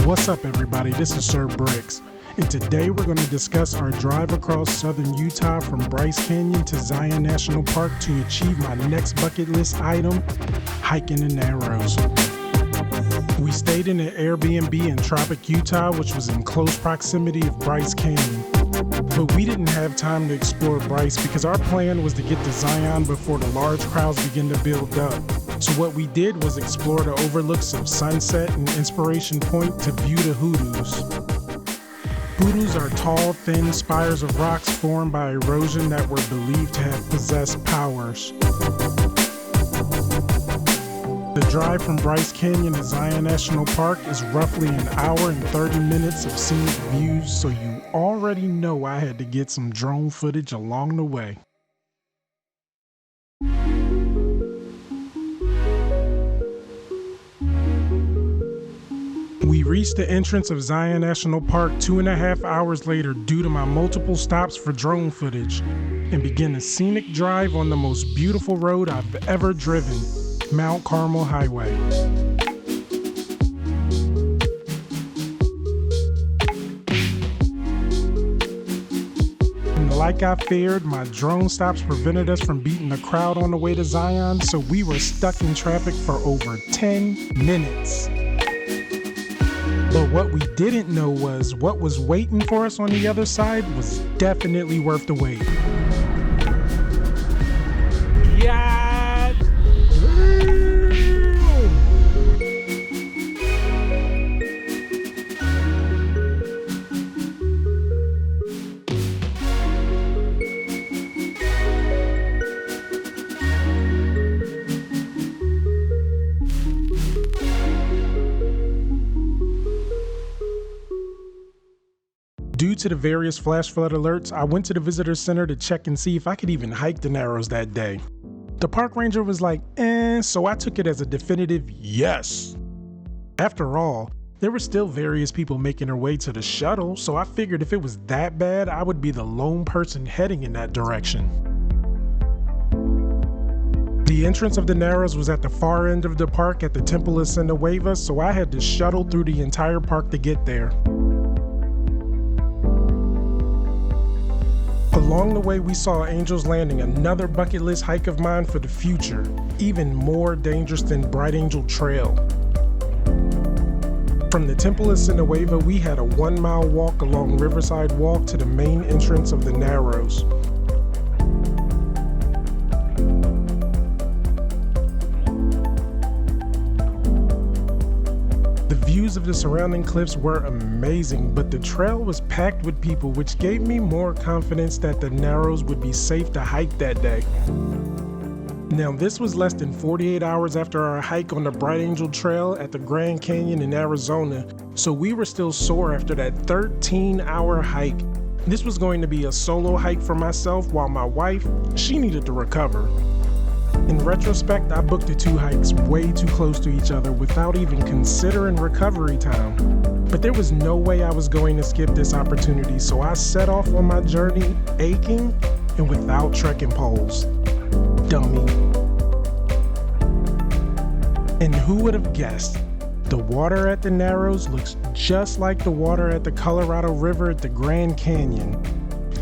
What's up, everybody? This is Sir Bricks, and today we're going to discuss our drive across southern Utah from Bryce Canyon to Zion National Park to achieve my next bucket list item, hiking the Narrows. We stayed in an Airbnb in Tropic, Utah, which was in close proximity of Bryce Canyon. But we didn't have time to explore Bryce because our plan was to get to Zion before the large crowds begin to build up. So what we did was explore the overlooks of Sunset and Inspiration Point to view the hoodoos. Hoodoos are tall, thin spires of rocks formed by erosion that were believed to have possessed powers. The drive from Bryce Canyon to Zion National Park is roughly an hour and 30 minutes of scenic views, so you already know I had to get some drone footage along the way. We reached the entrance of Zion National Park 2.5 hours later due to my multiple stops for drone footage, and began a scenic drive on the most beautiful road I've ever driven, Mount Carmel Highway. And like I feared, my drone stops prevented us from beating the crowd on the way to Zion, so we were stuck in traffic for over 10 minutes. But what we didn't know was what was waiting for us on the other side was definitely worth the wait. Yeah! Due to the various flash flood alerts, I went to the visitor center to check and see if I could even hike the Narrows that day. The park ranger was like, so I took it as a definitive yes. After all, there were still various people making their way to the shuttle, so I figured if it was that bad, I would be the lone person heading in that direction. The entrance of the Narrows was at the far end of the park at the Temple of Sinueva, so I had to shuttle through the entire park to get there. Along the way, we saw Angel's Landing, another bucket list hike of mine for the future, even more dangerous than Bright Angel Trail. From the Temple of Sinueva, we had a 1-mile walk along Riverside Walk to the main entrance of the Narrows. The views of the surrounding cliffs were amazing, but the trail was packed with people, which gave me more confidence that the Narrows would be safe to hike that day. Now, this was less than 48 hours after our hike on the Bright Angel Trail at the Grand Canyon in Arizona, so we were still sore after that 13-hour hike. This was going to be a solo hike for myself, while my wife, she needed to recover. In retrospect, I booked the two hikes way too close to each other without even considering recovery time. But there was no way I was going to skip this opportunity, so I set off on my journey aching and without trekking poles. Dummy. And who would have guessed? The water at the Narrows looks just like the water at the Colorado River at the Grand Canyon.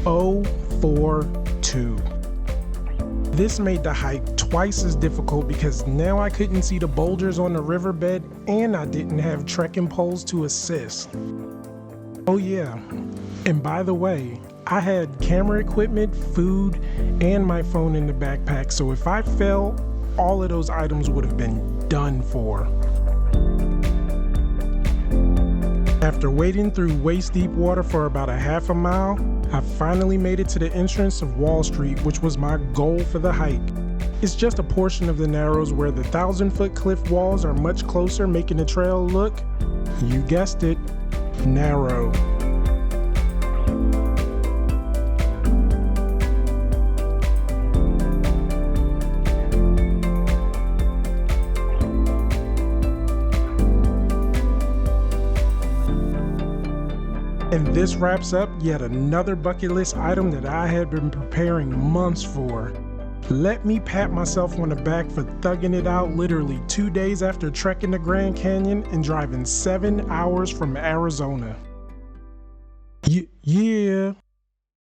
042. This made the hike twice as difficult because now I couldn't see the boulders on the riverbed and I didn't have trekking poles to assist. Oh yeah, and by the way, I had camera equipment, food, and my phone in the backpack, so if I fell, all of those items would have been done for. After wading through waist-deep water for about a half a mile, I finally made it to the entrance of Wall Street, which was my goal for the hike. It's just a portion of the Narrows where the 1,000-foot cliff walls are much closer, making the trail look, you guessed it, narrow. And this wraps up yet another bucket list item that I had been preparing months for. Let me pat myself on the back for thugging it out literally 2 days after trekking the Grand Canyon and driving 7 hours from Arizona. Yeah.